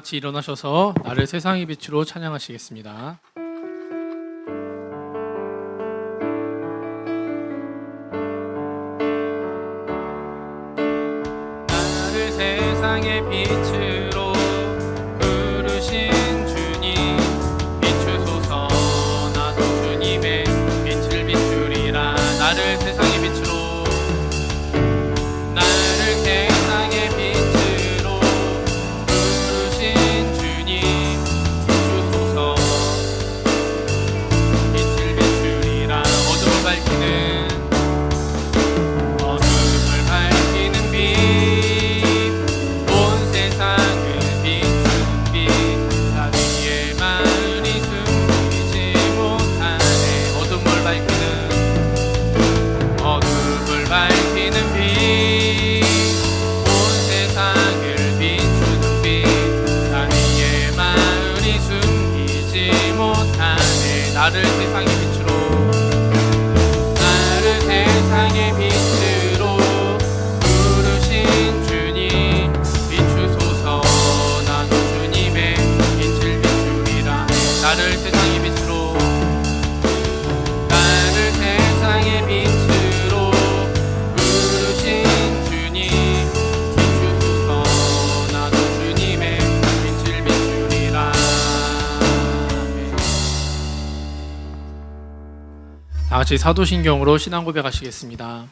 같이 일어나셔서 나를 세상의 빛으로 찬양하시겠습니다. 나를 세상의 빛으로 부르신 주님, 비추소서. 나도 주님의 빛을 비추리라. 나를 세상의 빛으로, 나를 세상의 빛으로 부르신 주님, 비추소서. 빛을 비추리라. 어둠을 밝히는, 어둠을 밝히는 빛, 온 세상을 비추는 빛, 나 위에 마음이 숨기지 못하네. 어둠을 밝히는, 어둠을 밝히는 빛, 온 세상을 비추는 빛, 나 위에 마음이 숨기지 못하네. 나를 세상의 빛으로, 나를 세상의 빛으로 부르신 주님, 비추소서. 나도 주님의 빛을 비추리라. 나를 세상의 빛으로, 나를 세상의 빛으로 부르신 주님, 비추소서. 나도 주님의 빛을 비추리라. 아멘. 다 같이 사도신경으로 신앙 고백하시겠습니다.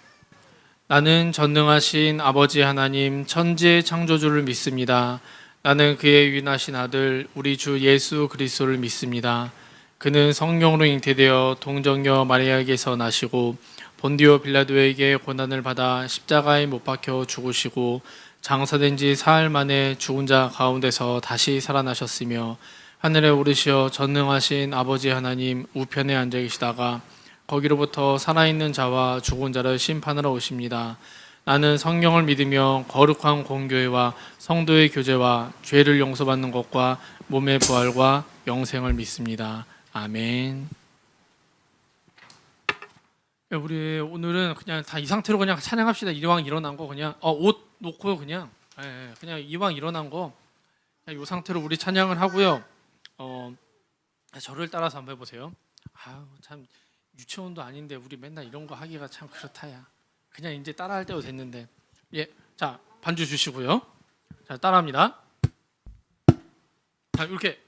나는 전능하신 아버지 하나님 천지의 창조주를 믿습니다. 나는 그의 유일하신 아들 우리 주 예수 그리스도를 믿습니다. 그는 성령으로 잉태되어 동정녀 마리아에게서 나시고 본디오 빌라도에게 고난을 받아 십자가에 못 박혀 죽으시고 장사된 지 사흘 만에 죽은 자 가운데서 다시 살아나셨으며 하늘에 오르시어 전능하신 아버지 하나님 우편에 앉아 계시다가 거기로부터 살아있는 자와 죽은 자를 심판하러 오십니다. 나는 성령을 믿으며 거룩한 공교회와 성도의 교제와 죄를 용서받는 것과 몸의 부활과 영생을 믿습니다. 아멘. 우리 오늘은 그냥 다 이 상태로 그냥 찬양합시다. 이왕 일어난 거 그냥 옷 놓고 그냥 이왕 일어난 거 이 상태로 우리 찬양을 하고요. 저를 따라서 한번 해보세요. 참 유치원도 아닌데 우리 맨날 이런 거 하기가 참 그렇다야. 그냥 이제 따라할 때도 됐는데. 자 반주 주시고요. 자 따라합니다. 자 이렇게.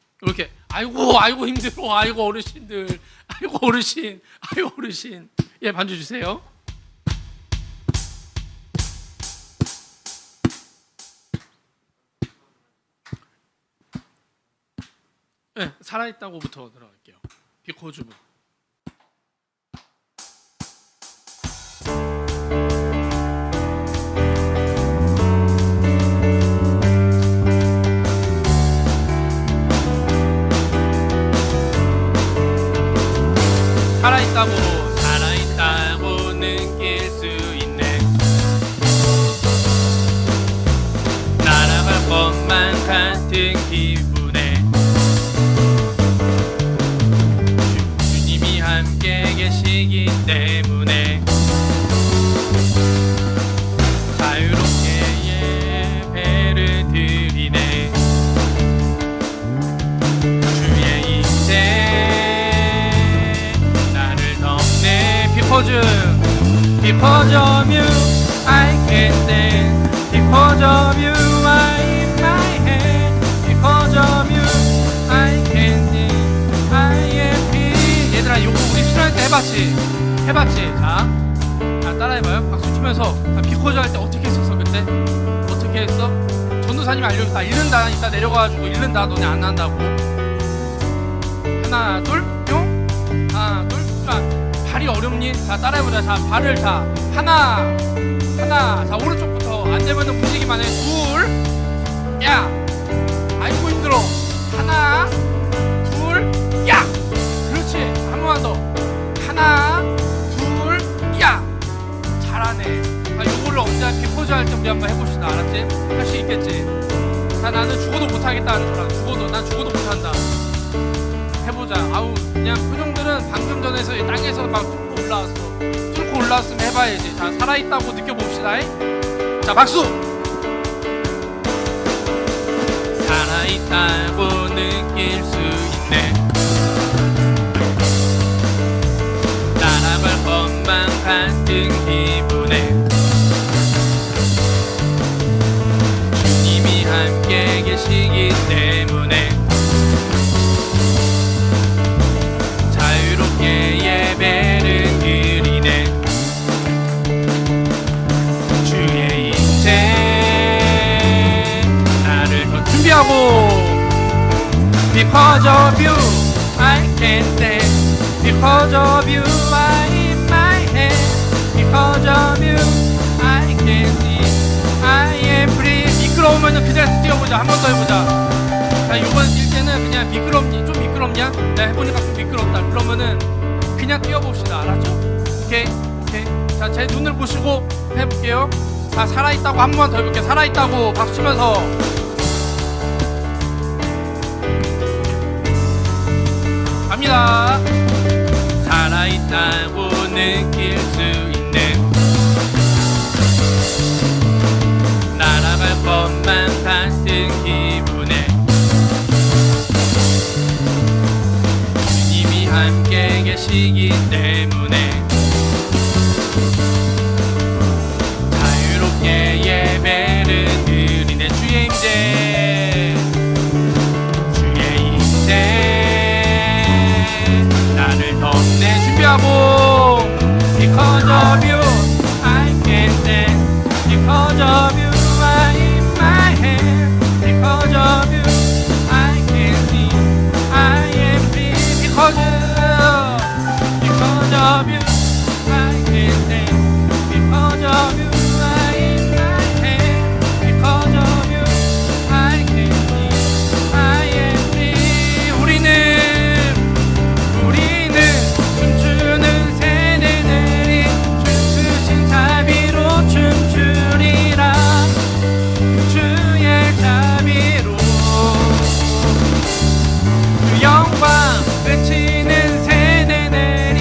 아이고 힘들어. 아이고 어르신들. 아이고 어르신. 반주 주세요. 살아있다고부터 들어갈게요. 비코주부. 살아있다고 느낄 수 있네. 날아갈 것만 같은 기분에 주님이 함께 계시기 때문에 자유롭게 예배를 드리네. 주의 인생 Because of you, I can dance. Because of you, I in my hand. Because of you, I can sing. I am free. 얘들아, 요거 우리 수련할 때 해봤지? 자, 따라해봐요. 박수 치면서. Because 할 때 어떻게 했었어 그때? 어떻게 했어? 전도사님이 알려줬다. 잃는다. 이따 내려가가지고 잃는다. 너네 안 한다고. 하나, 둘, 뿅. 하나, 둘, 뿅. 발이 어렵니? 자 따라해보자. 자 발을 하나. 자 오른쪽부터 안 되면 움직이기만 해. 둘, 야. 아이고 힘들어. 하나, 둘, 야. 그렇지. 한 번만 더. 하나, 둘, 야. 잘하네. 자 요걸로 언제 비포즈 할 때 우리 한번 해봅시다. 알았지? 할 수 있겠지? 자 나는 죽어도 못하겠다 하는 사람. 난 죽어도 못한다. 해보자. 그냥 표정들은 방금 전에서 땅에서 막 뚫고 올라왔으면 해봐야지. 자 살아있다고 느껴봅시다. 자 박수. 살아있다고 느낄 수 있네. 날아갈 것만 같은 기분에 주님이 함께 계시기 때문에 자유롭게 예배를 드리네. 주의 임재 나를 더 준비하고 Because of you I can dance. Because of you I in my hand. Because of you I can see. I am free. 미끄러우면 그 자리에서 뛰어보자. 한 번 더 해보자. 자, 요번에 뛸 때는 그냥 미끄럽니? 좀 미끄럽냐? 나 해보니까 좀 미끄럽다. 그러면은 그냥 뛰어봅시다. 알았죠? 오케이? 오케이. 자, 제 눈을 보시고 해볼게요. 자, 살아있다고 한 번만 더 해볼게요. 살아있다고 박수 치면서. 갑니다. 살아있다고 느낄 수 있네. 날아갈 것만 같은 기분에 주님이 함께 계시기 때문에 자유롭게 예배를 드리네. 주의 임재 주의 임재 나를 덮네. 준비하고 Because of you I can dance. Because of you I in my hand. Because of you I can see. I am free. Because of you I can dance. Because of you I in my hand. Because of you I can see. I am free. 우리는 춤추는 새내들이 춤추신 자비로 춤추리라. 주의 자비로 주 영광 외치는 새내들이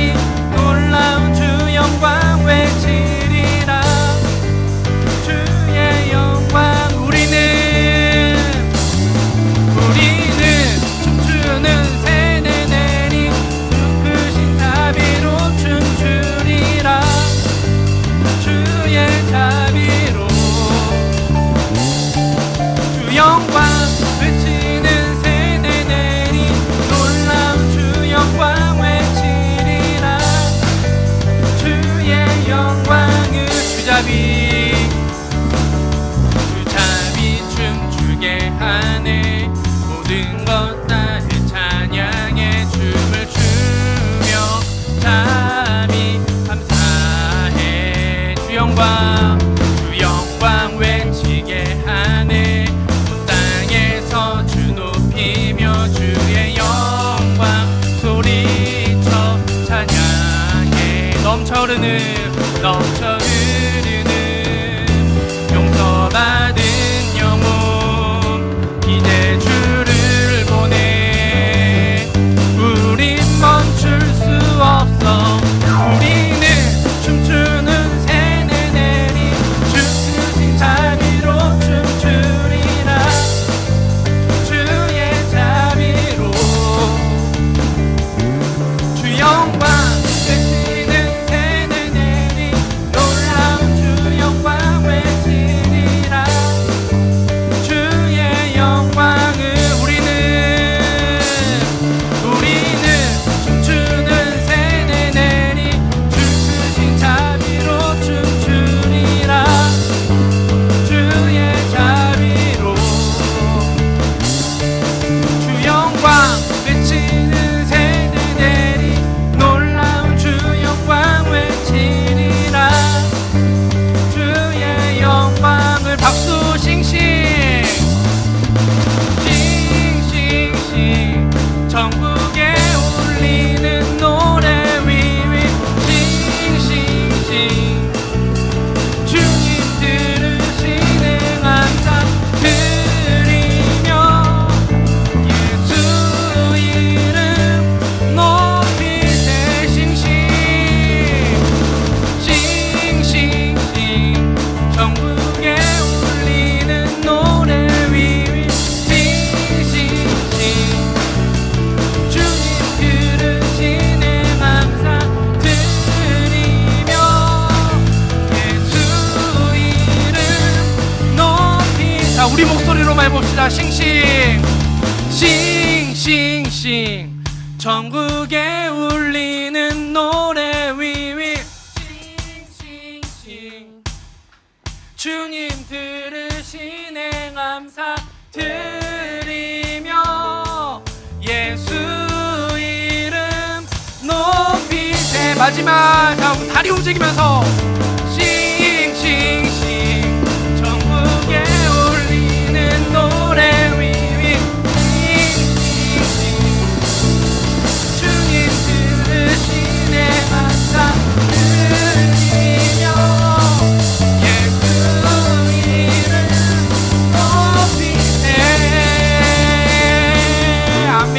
놀라운 주 영광 외치리라. 주의 영광 우리는 춤추는 새내들이 크신 자비로 춤추리라. 주의 자비로 주 영광 외치는 새내들이 놀라운 주 영광 외치리라. 주의 영광은 주잡이 춤추게 하네. 모든 것 다 찬양해 춤을 추며 잠이 감사해. 주 영광 외치게 하네. 온 땅에서 주 높이며 주의 영광 소리쳐 찬양해. 넘쳐 흐르는 용서받은 영혼 이제 주를 보내. 우린 멈출 수 없어. 우리는 춤추는 새내들이 주신 자비로 춤추리라. 주의 자비로 주 영광 외치는 새내들이 해봅시다. 싱싱 싱싱싱 전국에 울리는 노래 위위 싱싱싱 주님 들으시네 감사 드리며 예수 이름 높이세. 마지막 다리 움직이면서 싱싱싱 전국에 울리는 노래 위위 싱싱싱 주님 들으시네 감사 드리며 예수 이름 높이세. 아멘.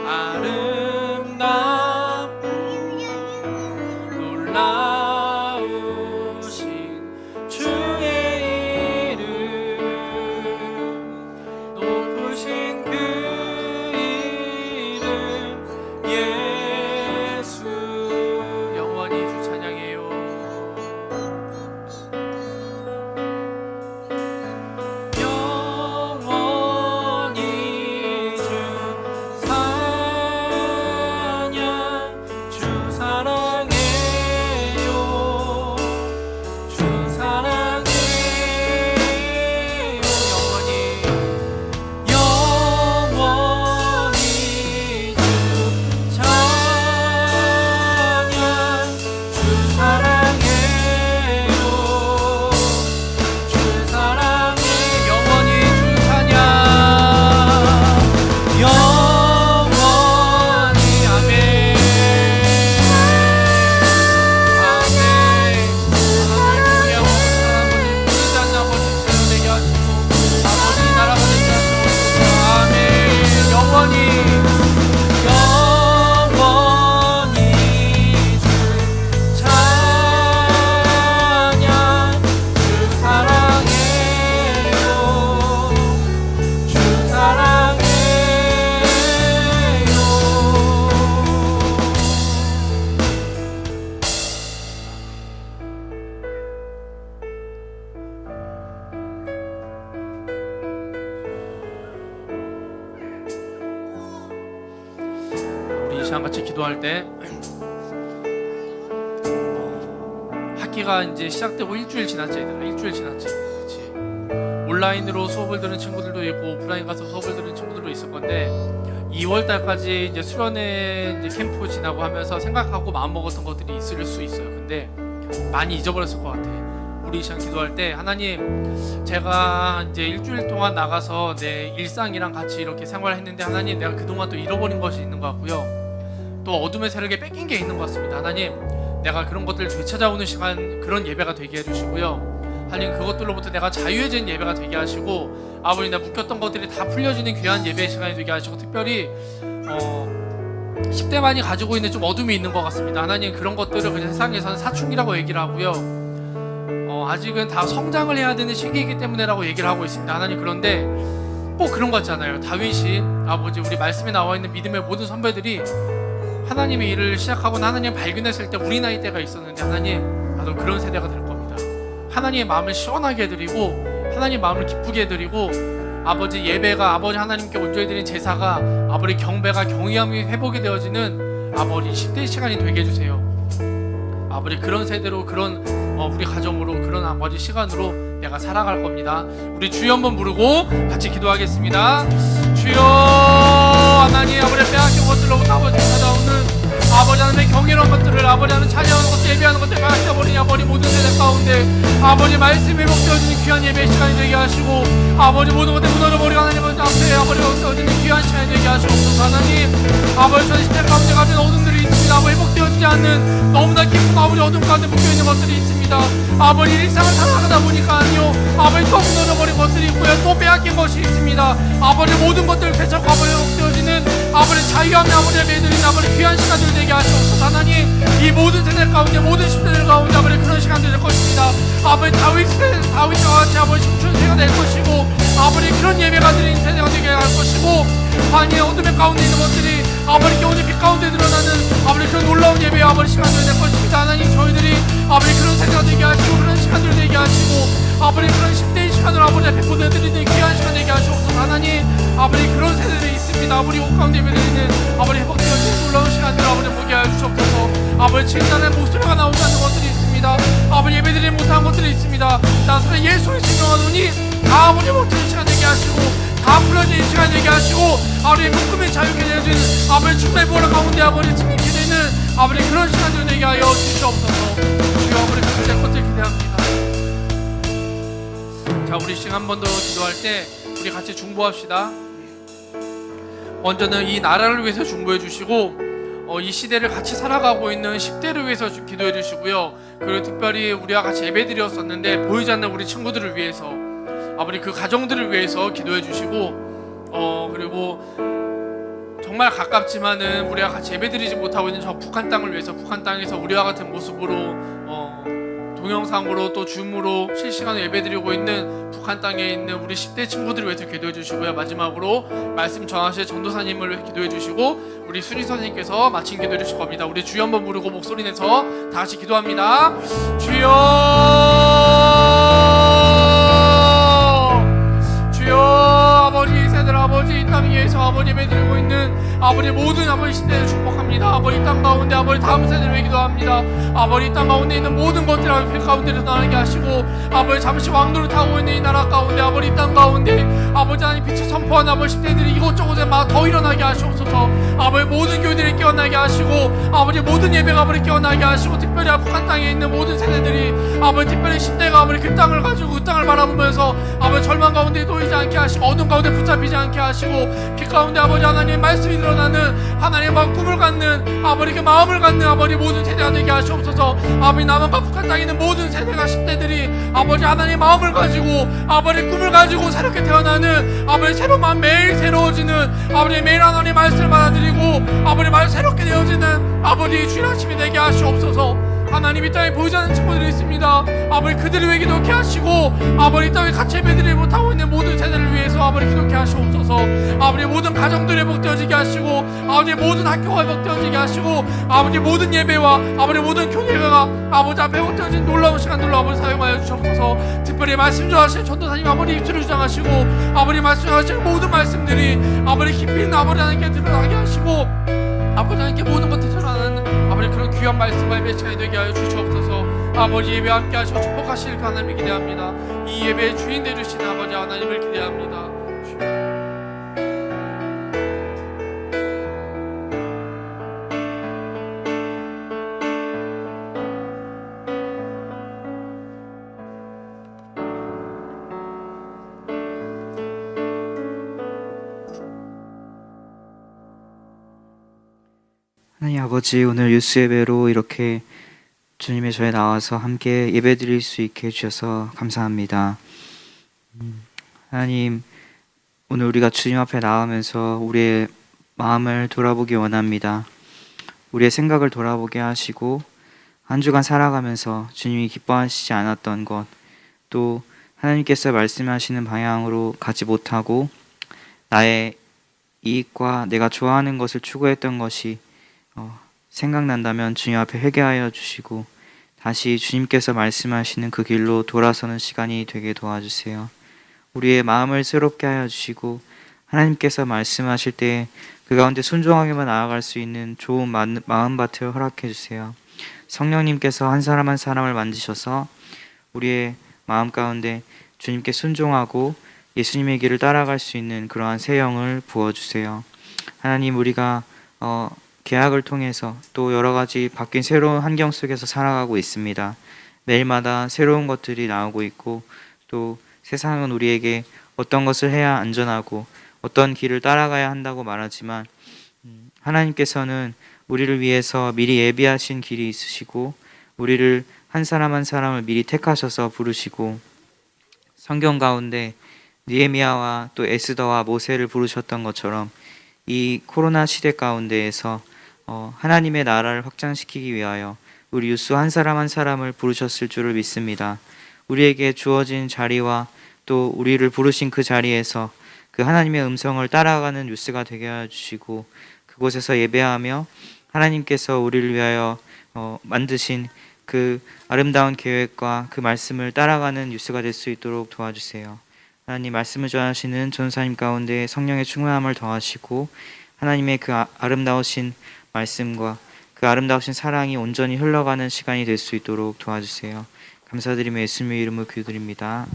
아름답고 놀라우신 주의 이름 높으신 그 이름 예수 영원히 주 찬양해요. 영원히 주 찬양 주 사랑해요 주 사랑해요 영원히 영원히 주 찬양 주 사랑해요 주 사랑해 영원히 주 찬양 영원히 아멘 아멘 하나님 우리 아버지 사랑하는 우리 아버지 되게 하시고 아버지 나라가 되게 하시고 아멘 영원히 영원히 주 찬양 주 사랑해요 주 사랑해요 우리 이 시간 같이 기도할 때 학기가 이제 시작되고 일주일 지났지. 얘들아 일주일 지났지. 그치? 온라인으로 수업을 들은 친구들도 있고 오프라인 가서 수업을 들은 친구들도 있을 건데 2월달까지 이제 수련회 이제 캠프 지나고 하면서 생각하고 마음먹었던 것들이 있을 수 있어요. 근데 많이 잊어버렸을 것 같아. 우리 이 시간 기도할 때 하나님 제가 이제 일주일 동안 나가서 내 일상이랑 같이 이렇게 생활했는데 하나님 내가 그동안 또 잃어버린 것이 있는 것 같고요. 또 어둠의 세력에 뺏긴 게 있는 것 같습니다. 하나님 내가 그런 것들을 되찾아오는 시간 그런 예배가 되게 해주시고요. 하나님 그것들로부터 내가 자유해진 예배가 되게 하시고 아버지 나 묶였던 것들이 다 풀려지는 귀한 예배의 시간이 되게 하시고 특별히 10대만이 가지고 있는 좀 어둠이 있는 것 같습니다. 하나님 그런 것들을 그냥 세상에서는 사춘기라고 얘기를 하고요. 아직은 다 성장을 해야 되는 시기이기 때문에라고 얘기를 하고 있습니다. 하나님 그런데 꼭 그런 것 같잖아요. 다윗이 아버지 우리 말씀에 나와 있는 믿음의 모든 선배들이 하나님의 일을 시작하고 하나님 발견했을 때 우리 나이 때가 있었는데 하나님 나도 그런 세대가 될 겁니다. 하나님의 마음을 시원하게 해드리고 하나님 마음을 기쁘게 해드리고 아버지 예배가 아버지 하나님께 온전히 드린 제사가 아버지 경배가 경외함이 회복이 되어지는 아버지 10대 시간이 되게 해주세요. 아버지 그런 세대로 그런 우리 가정으로 그런 아버지 시간으로 내가 살아갈 겁니다. 우리 주여 한번 부르고 같이 기도하겠습니다. 주여 하나님 아버지 빼앗긴 것들로부터 아버지 찾아오는 아버지 하나님의 경이로운 것들을 아버지 하나님 찬양하는 것들 예배하는 것들 빼앗겨버린 아버지 모든 세대 가운데 아버지 말씀이 회복되어지는 귀한 예배 시간이 되게 하시고 아버지 모든 것들 무너져버리고 하나님 앞에 아버지 회복되어지는 귀한 시간이 되게 하시옵소서. 하나님 아버지 전 시대 가운데 가진 어둠들이 있습니다. 아버지 회복되어지지 않는 너무나 깊은 아버지 어둠 가운데 묶여있는 것들이 있습니다. 아버지 일상을 살아가다 보니까 아니요 아버지 또 무너져버린 것들이 있고요 또 빼앗긴 것이 있습니다. 아버지 모든 것들을 되찾고 아버지 회복되어지는 아버지 자유함의 아버지 예배드린 아버지 귀한 시간들 되게 하시옵소서. 하나님 이 모든 세대 가운데 모든 10대들 가운데 아버지 그런 시간들이 될 것입니다. 아버지 다윗과 같이 아버지 춤춘 세가 될 것이고 아버지 그런 예배가 드린 세대가 되게 할 것이고 아니 어둠의 가운데 있는 것들이 아버지 겨우는 빛 가운데 드러나는 아버지 그런 놀라운 예배의 아버지 시간들이 될 것입니다. 하나님 저희들이 아버지 그런 세대가 되게 하시고 그런 시간들을 되게 하시고 아버지 그런 10대의 시간을 아버지 앞에 보내드리는 귀한 시간 되게 하시옵소서. 하나님 아버지 그런 세대들이 있습니다. 아버지 옷 가운데 예배드리는 아버지 회복되어지는 놀라운 시간들을 아버지 보게 하여 주옵소서. 아버지 진단의 목소리가 나오지 않는 것들이 있습니다. 아버지 예배드리지 못한 것들이 있습니다. 나서는 예수를 증명하노니 다 아버지 못하는 시간 되게 하시고 다 풀어지는 시간 되게 하시고 아버지 묶음이 자유케 되어지는 아버지 충만의 보라 가운데 아버지 승리케 되는 아버지 그런 시간들 되게 하여 주시옵소서. 주여 아버지 그들의 것들 기대합니다. 자 우리 시간 한 번 더 기도할 때 우리 같이 중보합시다. 먼저는 이 나라를 위해서 중보해 주시고 이 시대를 같이 살아가고 있는 10대를 위해서 기도해 주시고요. 그리고 특별히 우리와 같이 예배드렸었는데 보이지 않는 우리 친구들을 위해서 아버지 그 가정들을 위해서 기도해 주시고 그리고 정말 가깝지만은 우리가 같이 예배드리지 못하고 있는 저 북한 땅을 위해서 북한 땅에서 우리와 같은 모습으로 동영상으로 또 줌으로 실시간으로 예배드리고 있는 북한 땅에 있는 우리 10대 친구들을 위해서 기도해 주시고요. 마지막으로 말씀 전하실 전도사님을 위해 기도해 주시고 우리 순희 선생님께서 마친 기도해 주실 겁니다. 우리 주여 한번 부르고 목소리 내서 다 같이 기도합니다. 주여, 주여. 아버지, 새들 아버지, 이 땅 위에서 아버지 예배드리고 있는 아버지 모든 아버지 10대를 축복합니다. 아버지 땅 가운데 아버지 다음 세대를 위해 기도합니다. 아버지 땅 가운데 있는 모든 것들을 아버지 가운데로 나가게 하시고 아버지 잠시 왕도를 타고 있는 이 나라 가운데 아버지 땅 가운데 아버지 하나님 빛을 선포하는 아버지 10대들이 이곳저곳에 막 더 일어나게 하시옵소서. 아버지 모든 교회들이 깨어나게 하시고 아버지 모든 예배가 아버지 깨어나게 하시고 특별히 북한 땅에 있는 모든 세대들이 아버지 특별히 10대가 아버지 그 땅을 가지고 그 땅을 바라보면서 아버지 절망 가운데 놓이지 않게 하시고 어둠 가운데 붙잡히지 않게 하시고 빛 가운데 아버지 하나님의 말씀이 드러나는 하나님의 꿈을 갖는 아버지 그 마음을 갖는 아버지 모든 세대가 되게 하시옵소서. 아버지 남한과 북한 땅에 있는 모든 세대가 10대들이 아버지 하나님의 마음을 가지고 아버지 꿈을 가지고 새롭게 태어나는 아버지 새로운 마음 매일 새로워지는 아버지 매일 하나님의 말씀을 받아들이고 아버지 말 새롭게 되어지는 아버지 주일 아침이 되게 하시옵소서. 하나님 이 땅에 보이지 않는 친구들이 있습니다. 아버지 그들을 위해 기도케 하시고 아버지 이 땅에 같이 예배드리지 못하고 있는 모든 세대를 위해서 아버지 기도케 하시옵소서. 아버지 모든 가정들이 회복되어지게 하시고 아버지 모든 학교가 회복되어지게 하시고 아버지 모든 예배와 아버지 모든 교회가 아버지 앞에 회복되어진 놀라운 시간들로 아버지 사용하여 주옵소서. 특별히 말씀 전하실 전도사님 아버지 입술을 주장하시고 아버지 말씀 전하실 모든 말씀들이 아버지 깊이 있는 아버지 하나님께 드러나게 하시고 아버지 하나님께 모든 것들 드러나는 아버지 그런 귀한 말씀과 예배 시간이 되게 하여 주시옵소서. 아버지 예배 함께 하시고 축복하실 그 하나님을 기대합니다. 이 예배의 주인 되주시는 아버지 하나님을 기대합니다. 하나님 아버지, 오늘 유스 예배로 이렇게 주님의 전에 나와서 함께 예배드릴 수 있게 해주셔서 감사합니다. 하나님, 오늘 우리가 주님 앞에 나오면서 우리의 마음을 돌아보기 원합니다. 우리의 생각을 돌아보게 하시고 한 주간 살아가면서 주님이 기뻐하시지 않았던 것, 또 하나님께서 말씀하시는 방향으로 가지 못하고 나의 이익과 내가 좋아하는 것을 추구했던 것이 생각난다면 주님 앞에 회개하여 주시고 다시 주님께서 말씀하시는 그 길로 돌아서는 시간이 되게 도와주세요. 우리의 마음을 새롭게 하여 주시고 하나님께서 말씀하실 때 그 가운데 순종하게만 나아갈 수 있는 좋은 마음밭을 허락해 주세요. 성령님께서 한 사람 한 사람을 만지셔서 우리의 마음 가운데 주님께 순종하고 예수님의 길을 따라갈 수 있는 그러한 새 영을 부어주세요. 하나님, 우리가 계약을 통해서 또 여러 가지 바뀐 새로운 환경 속에서 살아가고 있습니다. 매일마다 새로운 것들이 나오고 있고 또 세상은 우리에게 어떤 것을 해야 안전하고 어떤 길을 따라가야 한다고 말하지만 하나님께서는 우리를 위해서 미리 예비하신 길이 있으시고 우리를 한 사람 한 사람을 미리 택하셔서 부르시고 성경 가운데 느헤미야와 또 에스더와 모세를 부르셨던 것처럼 이 코로나 시대 가운데에서 하나님의 나라를 확장시키기 위하여 우리 유스 한 사람 한 사람을 부르셨을 줄을 믿습니다. 우리에게 주어진 자리와 또 우리를 부르신 그 자리에서 그 하나님의 음성을 따라가는 유스가 되게 하여 주시고 그곳에서 예배하며 하나님께서 우리를 위하여 만드신 그 아름다운 계획과 그 말씀을 따라가는 유스가 될 수 있도록 도와주세요. 하나님, 말씀을 전하시는 전사님 가운데 성령의 충만함을 더하시고 하나님의 그 아름다우신 말씀과 그 아름다우신 사랑이 온전히 흘러가는 시간이 될 수 있도록 도와주세요. 감사드리며 예수님의 이름으로 기도드립니다.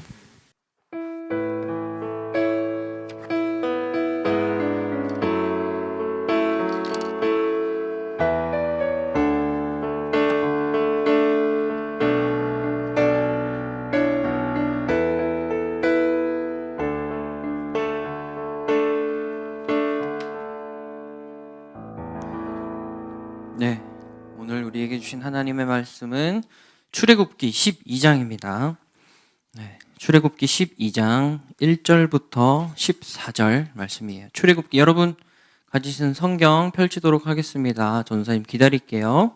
네, 오늘 우리에게 주신 하나님의 말씀은 출애굽기 12장입니다. 네, 출애굽기 12장 1절부터 14절 말씀이에요. 출애굽기 여러분 가지신 성경 펼치도록 하겠습니다. 전사님 기다릴게요.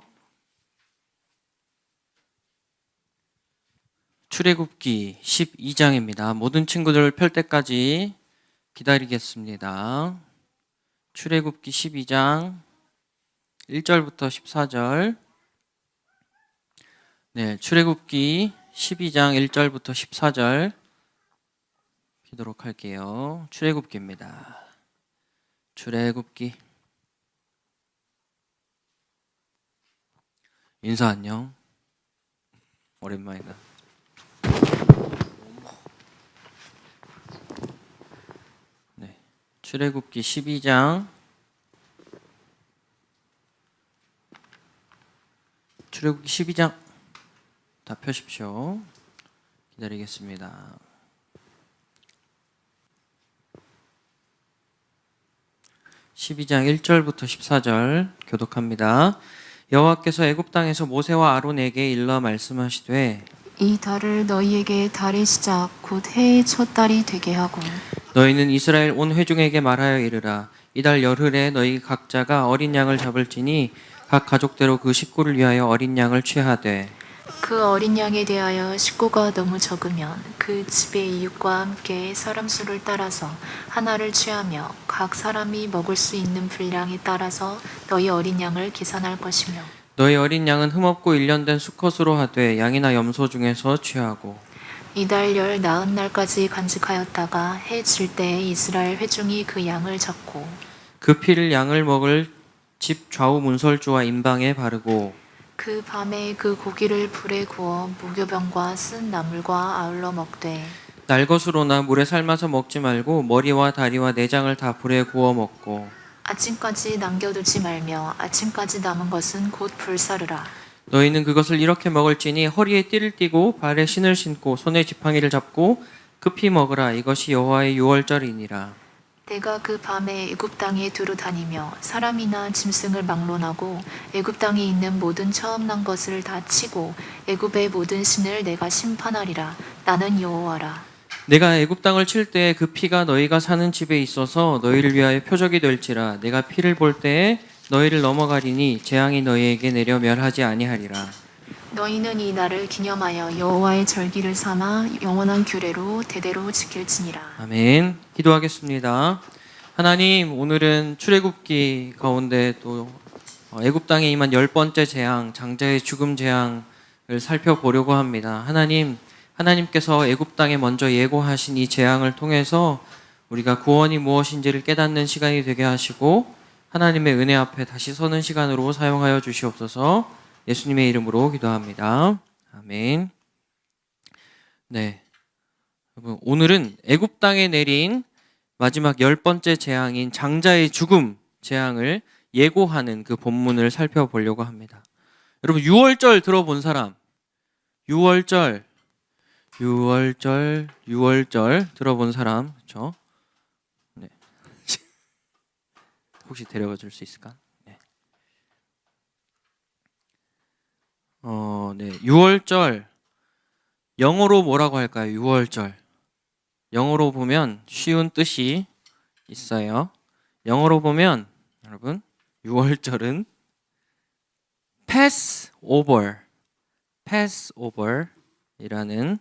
출애굽기 12장입니다. 모든 친구들 펼 때까지 기다리겠습니다. 출애굽기 12장 1절부터 14절. 네, 출애굽기 12장 1절부터 14절 보도록 할게요. 출애굽기입니다. 출애굽기. 인사 안녕. 오랜만이다. 네, 출애굽기 12장. 출애굽기 12장 다 펴십시오. 기다리겠습니다. (12장) 1절부터 14절 교독합니다. 여호와께서 애굽 땅에서 모세와 아론에게 일러 말씀하시되 이 달을 너희에게 달의 시작 곧 해의 첫 달이 되게 하고 너희는 이스라엘 온 회중에게 말하여 이르라. 이달 열흘에 너희 각자가 어린 양을 잡을지니 각 가족대로 그 식구를 위하여 어린 양을 취하되 그 어린 양에 대하여 식구가 너무 적으면 그 집의 이웃과 함께 사람 수를 따라서 하나를 취하며 각 사람이 먹을 수 있는 분량에 따라서 너희 어린 양을 계산할 것이며 너희 어린 양은 흠없고 일련된 수컷으로 하되 양이나 염소 중에서 취하고 이달 열 나흔 날까지 간직하였다가 해 질 때에 이스라엘 회중이 그 양을 잡고 그 피를 양을 먹을 집 좌우 문설주와 임방에 바르고 그 밤에 그 고기를 불에 구워 무교병과 쓴 나물과 아울러 먹되 날것으로나 물에 삶아서 먹지 말고 머리와 다리와 내장을 다 불에 구워 먹고 아침까지 남겨두지 말며 아침까지 남은 것은 곧 불사르라. 너희는 그것을 이렇게 먹을지니 허리에 띠를 띠고 발에 신을 신고 손에 지팡이를 잡고 급히 먹으라. 이것이 여호와의 유월절이니라. 내가 그 밤에 애굽 땅에 두루 다니며 사람이나 짐승을 막론하고 애굽 땅에 있는 모든 처음 난 것을 다 치고 애굽의 모든 신을 내가 심판하리라. 나는 여호와라. 내가 애굽 땅을 칠 때에 그 피가 너희가 사는 집에 있어서 너희를 위하여 표적이 될지라. 내가 피를 볼 때에 너희를 넘어가리니 재앙이 너희에게 내려 멸하지 아니하리라. 너희는 이 날을 기념하여 여호와의 절기를 삼아 영원한 규례로 대대로 지킬지니라. 아멘. 기도하겠습니다. 하나님, 오늘은 출애굽기 가운데 또 애굽 땅에 임한 10번째 재앙, 장자의 죽음 재앙을 살펴보려고 합니다. 하나님께서 애굽 땅에 먼저 예고하신 이 재앙을 통해서 우리가 구원이 무엇인지를 깨닫는 시간이 되게 하시고 하나님의 은혜 앞에 다시 서는 시간으로 사용하여 주시옵소서. 예수님의 이름으로 기도합니다. 아멘. 네, 여러분, 오늘은 애굽 땅에 내린 마지막 10번째 재앙인 장자의 죽음 재앙을 예고하는 그 본문을 살펴보려고 합니다. 여러분, 유월절 들어본 사람? 유월절 들어본 사람? 그렇죠? 네. 혹시 데려가 줄 수 있을까? 네. 네. 유월절 영어로 뭐라고 할까요? 유월절. 영어로 보면 쉬운 뜻이 있어요. 영어로 보면 여러분, 유월절은 Passover이라는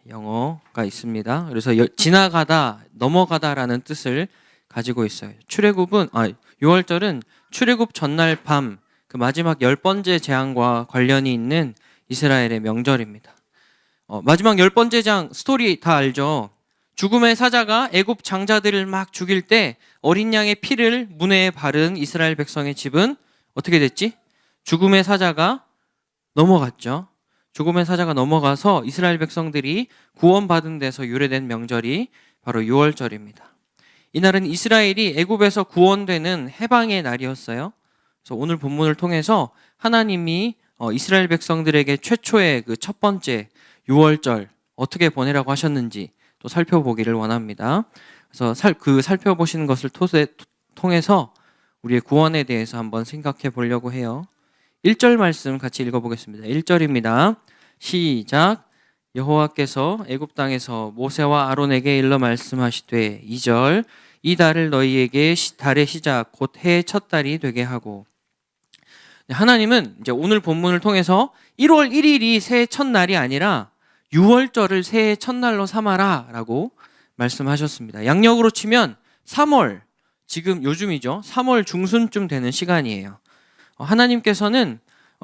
영어가 있습니다. 그래서 지나가다, 넘어가다라는 뜻을 가지고 있어요. 유월절은 출애굽 전날 밤 그 마지막 10번째 재앙과 관련이 있는 이스라엘의 명절입니다. 마지막 10번째 재앙 스토리 다 알죠? 죽음의 사자가 애굽 장자들을 막 죽일 때 어린 양의 피를 문에 바른 이스라엘 백성의 집은 어떻게 됐지? 죽음의 사자가 넘어갔죠. 죽음의 사자가 넘어가서 이스라엘 백성들이 구원받은 데서 유래된 명절이 바로 유월절입니다. 이날은 이스라엘이 애굽에서 구원되는 해방의 날이었어요. 그래서 오늘 본문을 통해서 하나님이 이스라엘 백성들에게 최초의 그 첫 번째 유월절 어떻게 보내라고 하셨는지 또 살펴보기를 원합니다. 그래서 살펴보시는 것을 통해서 우리의 구원에 대해서 한번 생각해 보려고 해요. 1절 말씀 같이 읽어보겠습니다. 1절입니다. 시작. 여호와께서 애굽 땅에서 모세와 아론에게 일러 말씀하시되 2절 이 달을 너희에게 달의 시작 곧 해의 첫 달이 되게 하고. 하나님은 이제 오늘 본문을 통해서 1월 1일이 새해 첫날이 아니라 6월절을 새해 첫날로 삼아라 라고 말씀하셨습니다. 양력으로 치면 3월, 지금 요즘이죠. 3월 중순쯤 되는 시간이에요. 하나님께서는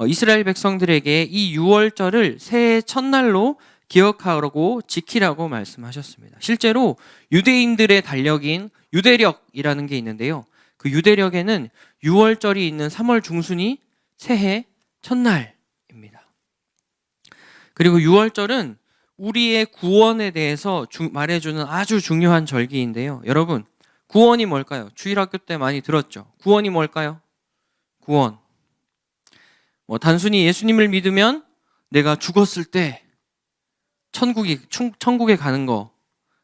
이스라엘 백성들에게 이 6월절을 새해 첫날로 기억하라고 지키라고 말씀하셨습니다. 실제로 유대인들의 달력인 유대력이라는 게 있는데요. 그 유대력에는 6월절이 있는 3월 중순이 새해 첫날입니다. 그리고 6월절은 우리의 구원에 대해서 말해주는 아주 중요한 절기인데요. 여러분, 구원이 뭘까요? 주일학교 때 많이 들었죠. 구원이 뭘까요? 구원. 단순히 예수님을 믿으면 내가 죽었을 때 천국에 가는 거,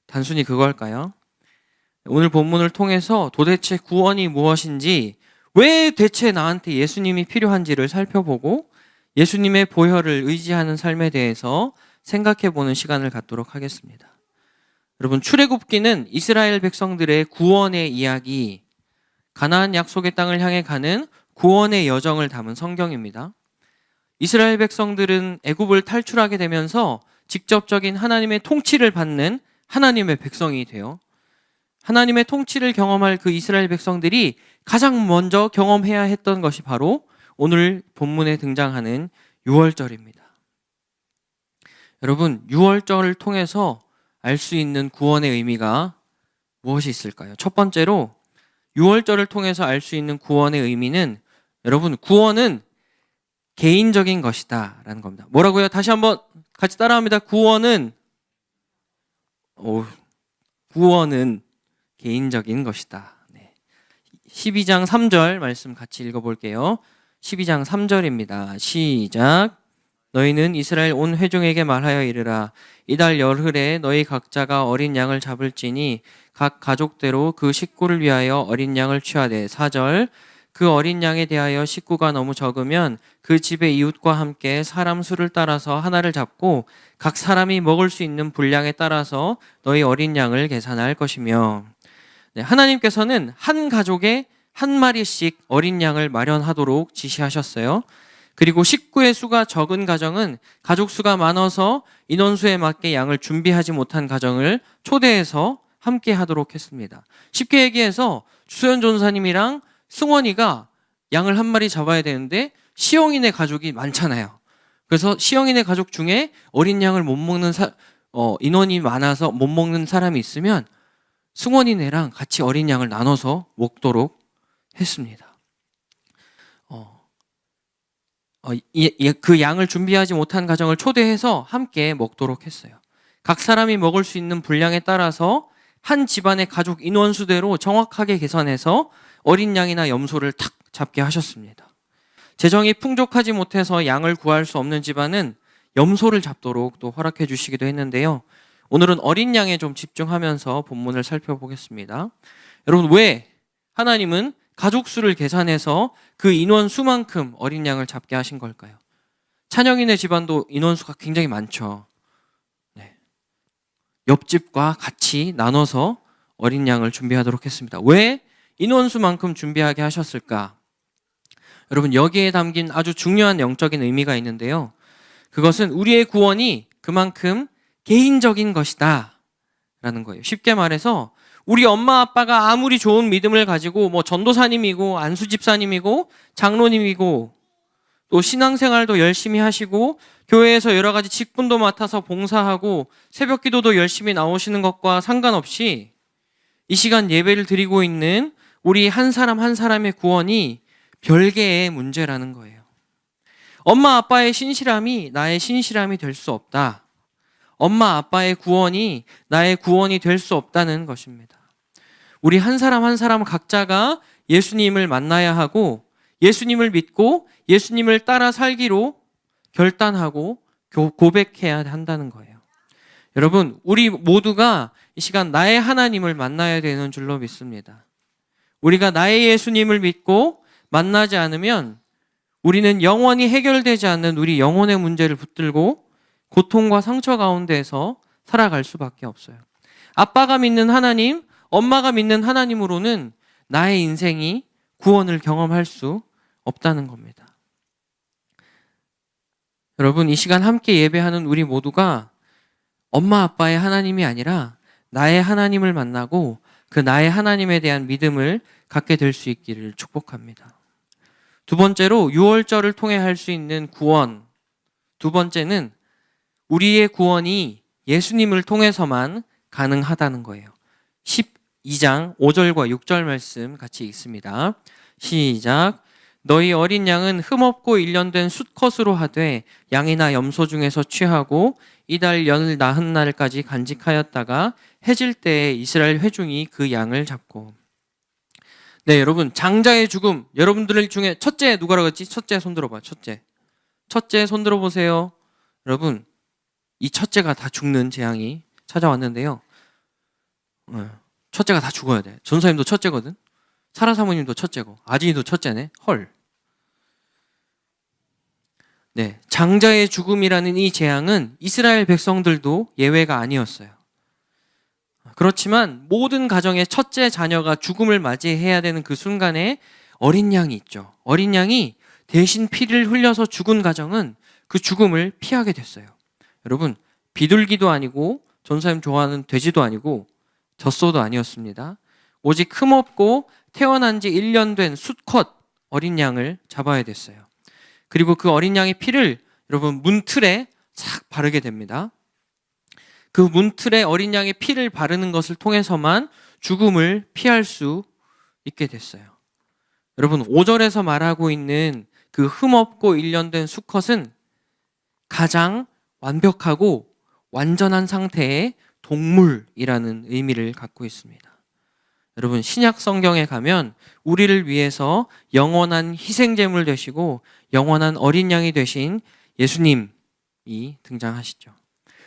단순히 그걸까요? 오늘 본문을 통해서 도대체 구원이 무엇인지, 왜 대체 나한테 예수님이 필요한지를 살펴보고 예수님의 보혈을 의지하는 삶에 대해서 생각해보는 시간을 갖도록 하겠습니다. 여러분, 출애굽기는 이스라엘 백성들의 구원의 이야기, 가나안 약속의 땅을 향해 가는 구원의 여정을 담은 성경입니다. 이스라엘 백성들은 애굽을 탈출하게 되면서 직접적인 하나님의 통치를 받는 하나님의 백성이 돼요. 하나님의 통치를 경험할 그 이스라엘 백성들이 가장 먼저 경험해야 했던 것이 바로 오늘 본문에 등장하는 6월절입니다. 여러분, 6월절을 통해서 알 수 있는 구원의 의미가 무엇이 있을까요? 첫 번째로 6월절을 통해서 알 수 있는 구원의 의미는, 여러분, 구원은 개인적인 것이다 라는 겁니다. 뭐라고요? 다시 한번 같이 따라합니다. 구원은 개인적인 것이다. 12장 3절 말씀 같이 읽어볼게요. 12장 3절입니다. 시작. 너희는 이스라엘 온 회중에게 말하여 이르라. 이달 열흘에 너희 각자가 어린 양을 잡을지니 각 가족대로 그 식구를 위하여 어린 양을 취하되. 4절. 그 어린 양에 대하여 식구가 너무 적으면 그 집의 이웃과 함께 사람 수를 따라서 하나를 잡고 각 사람이 먹을 수 있는 분량에 따라서 너희 어린 양을 계산할 것이며. 하나님께서는 한 가족에 한 마리씩 어린 양을 마련하도록 지시하셨어요. 그리고 식구의 수가 적은 가정은 가족 수가 많아서 인원수에 맞게 양을 준비하지 못한 가정을 초대해서 함께 하도록 했습니다. 쉽게 얘기해서 주소연 전사님이랑 승원이가 양을 한 마리 잡아야 되는데 시영이네 가족이 많잖아요. 그래서 시영이네 가족 중에 어린 양을 못 먹는 인원이 많아서 못 먹는 사람이 있으면 승원이네랑 같이 어린 양을 나눠서 먹도록 했습니다. 그 양을 준비하지 못한 가정을 초대해서 함께 먹도록 했어요. 각 사람이 먹을 수 있는 분량에 따라서 한 집안의 가족 인원수대로 정확하게 계산해서 어린 양이나 염소를 탁 잡게 하셨습니다. 재정이 풍족하지 못해서 양을 구할 수 없는 집안은 염소를 잡도록 또 허락해 주시기도 했는데요. 오늘은 어린 양에 좀 집중하면서 본문을 살펴보겠습니다. 여러분, 왜 하나님은 가족 수를 계산해서 그 인원 수만큼 어린 양을 잡게 하신 걸까요? 찬영이네 집안도 인원수가 굉장히 많죠. 옆집과 같이 나눠서 어린 양을 준비하도록 했습니다. 왜 인원수만큼 준비하게 하셨을까? 여러분, 여기에 담긴 아주 중요한 영적인 의미가 있는데요. 그것은 우리의 구원이 그만큼 개인적인 것이다 라는 거예요. 쉽게 말해서 우리 엄마 아빠가 아무리 좋은 믿음을 가지고 전도사님이고 안수집사님이고 장로님이고 또 신앙생활도 열심히 하시고 교회에서 여러 가지 직분도 맡아서 봉사하고 새벽 기도도 열심히 나오시는 것과 상관없이 이 시간 예배를 드리고 있는 우리 한 사람 한 사람의 구원이 별개의 문제라는 거예요. 엄마 아빠의 신실함이 나의 신실함이 될 수 없다. 엄마 아빠의 구원이 나의 구원이 될 수 없다는 것입니다. 우리 한 사람 한 사람 각자가 예수님을 만나야 하고 예수님을 믿고 예수님을 따라 살기로 결단하고 고백해야 한다는 거예요. 여러분, 우리 모두가 이 시간 나의 하나님을 만나야 되는 줄로 믿습니다. 우리가 나의 예수님을 믿고 만나지 않으면 우리는 영원히 해결되지 않는 우리 영혼의 문제를 붙들고 고통과 상처 가운데에서 살아갈 수밖에 없어요. 아빠가 믿는 하나님, 엄마가 믿는 하나님으로는 나의 인생이 구원을 경험할 수 없다는 겁니다. 여러분, 이 시간 함께 예배하는 우리 모두가 엄마 아빠의 하나님이 아니라 나의 하나님을 만나고 그 나의 하나님에 대한 믿음을 갖게 될 수 있기를 축복합니다. 두 번째로 유월절을 통해 할 수 있는 구원. 두 번째는 우리의 구원이 예수님을 통해서만 가능하다는 거예요. 12장 5절과 6절 말씀 같이 읽습니다. 시작. 너희 어린 양은 흠없고 일련된 수컷으로 하되 양이나 염소 중에서 취하고 이달 연을 낳은 날까지 간직하였다가 해질 때에 이스라엘 회중이 그 양을 잡고. 네, 여러분, 장자의 죽음. 여러분들 중에 첫째 누가라고 했지? 첫째 손 들어봐. 첫째 손 들어보세요. 여러분, 이 첫째가 다 죽는 재앙이 찾아왔는데요. 첫째가 다 죽어야 돼. 전사님도 첫째거든. 사라 사모님도 첫째고 아진이도 첫째네. 헐. 네, 장자의 죽음이라는 이 재앙은 이스라엘 백성들도 예외가 아니었어요. 그렇지만 모든 가정의 첫째 자녀가 죽음을 맞이해야 되는 그 순간에 어린 양이 있죠. 어린 양이 대신 피를 흘려서 죽은 가정은 그 죽음을 피하게 됐어요. 여러분, 비둘기도 아니고 전사님 좋아하는 돼지도 아니고 젖소도 아니었습니다. 오직 흠없고 태어난 지 1년 된 수컷 어린 양을 잡아야 됐어요. 그리고 그 어린 양의 피를 여러분 문틀에 싹 바르게 됩니다. 그 문틀에 어린 양의 피를 바르는 것을 통해서만 죽음을 피할 수 있게 됐어요. 여러분, 5절에서 말하고 있는 그 흠없고 1년 된 수컷은 가장 완벽하고 완전한 상태의 동물이라는 의미를 갖고 있습니다. 여러분, 신약 성경에 가면 우리를 위해서 영원한 희생제물 되시고 영원한 어린 양이 되신 예수님이 등장하시죠.